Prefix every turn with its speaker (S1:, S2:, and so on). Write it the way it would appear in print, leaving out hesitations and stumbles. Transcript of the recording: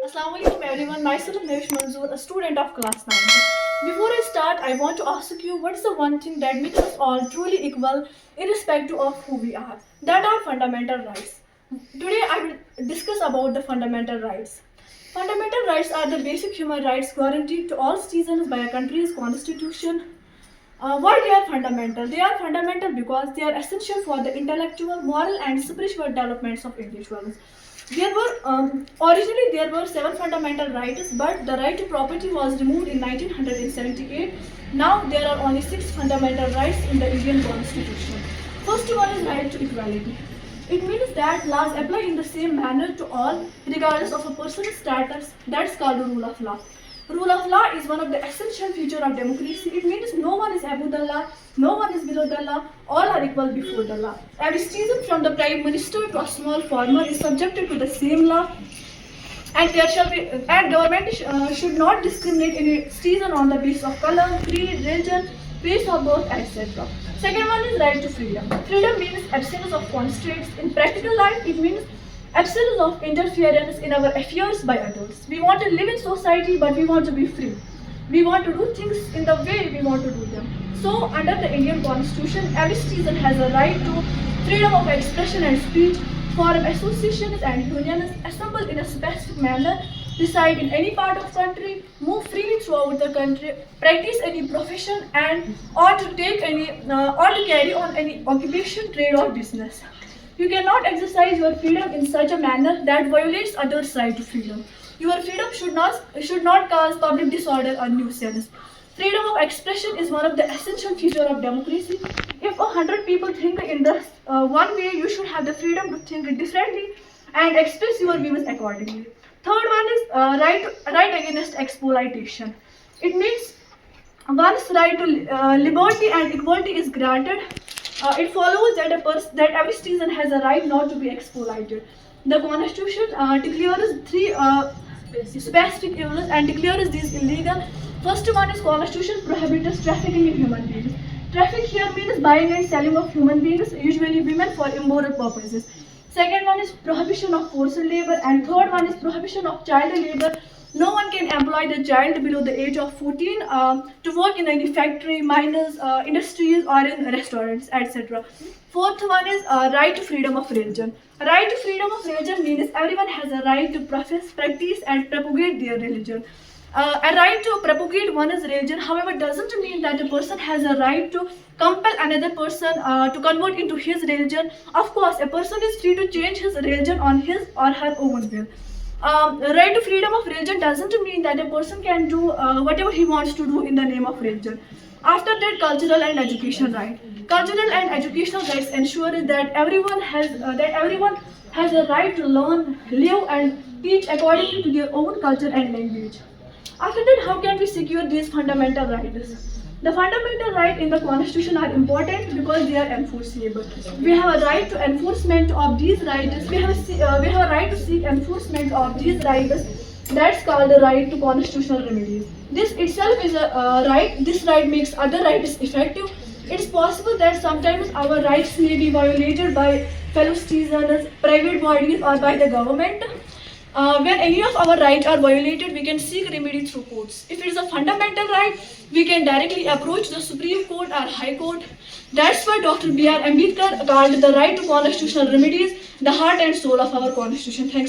S1: Assalamualaikum everyone, myself Nevish Manzoor, a student of class 9. Before I start, I want to ask you what is the one thing that makes us all truly equal irrespective of who we are? That are fundamental rights. Today I will discuss about the fundamental rights. Fundamental rights are the basic human rights guaranteed to all citizens by a country's constitution. Why they are fundamental? They are fundamental because they are essential for the intellectual, moral, and spiritual developments of individuals. Originally there were 7 fundamental rights, but the right to property was removed in 1978. Now there are only 6 fundamental rights in the Indian Constitution. First one is right to equality. It means that laws apply in the same manner to all, regardless of a person's status. That's called the rule of law. Rule of law is one of the essential features of democracy. It means no one is above the law, no one is below the law, all are equal before the law. Every citizen from the prime minister to a small farmer is subjected to the same law, and government should not discriminate any citizen on the basis of color, creed, religion, place of birth, etc. Second one is right to freedom. Freedom means absence of constraints. In practical life, it means absence of interference in our affairs by others. We want to live in society, but we want to be free. We want to do things in the way we want to do them. So, under the Indian Constitution, every citizen has a right to freedom of expression and speech, form associations and unions, assemble in a specific manner, reside in any part of country, move freely throughout the country, practice any profession, and or to carry on any occupation, trade, or business. You cannot exercise your freedom in such a manner that violates others' right to freedom. Your freedom should not cause public disorder or nuisance. Freedom of expression is one of the essential features of democracy. If 100 people think in the one way, you should have the freedom to think differently and express your views accordingly. Third one is right against exploitation. It means once right to liberty and equality is granted, it follows that every citizen has a right not to be exploited. The Constitution declares 3 specific evils and declares these illegal. First one is Constitution prohibits trafficking in human beings. Traffic here means buying and selling of human beings, usually women, for immoral purposes. Second one is prohibition of forced labor, and third one is prohibition of child labor. No one can employ the child below the age of 14 to work in any factory, mines, industries, or in restaurants, etc. Fourth one is right to freedom of religion. Right to freedom of religion means everyone has a right to profess, practice, and propagate their religion. A right to propagate one's religion, however, doesn't mean that a person has a right to compel another person to convert into his religion. Of course, a person is free to change his religion on his or her own will. Right to freedom of religion doesn't mean that a person can do whatever he wants to do in the name of religion. After that, cultural and education right. Cultural and educational rights ensure that everyone has a right to learn, live, and teach according to their own culture and language. After that, how can we secure these fundamental rights? The fundamental rights in the Constitution are important because they are enforceable. We have a right to enforcement of these rights. We have a right to seek enforcement of these rights. That's called the right to constitutional remedies. This itself is a right. This right makes other rights effective. It's possible that sometimes our rights may be violated by fellow citizens, private bodies, or by the government. When any of our rights are violated, we can seek remedy through courts. If it is a fundamental right, we can directly approach the Supreme Court or High Court. That's why Dr. B.R. Ambedkar called the right to constitutional remedies the heart and soul of our Constitution. Thanks.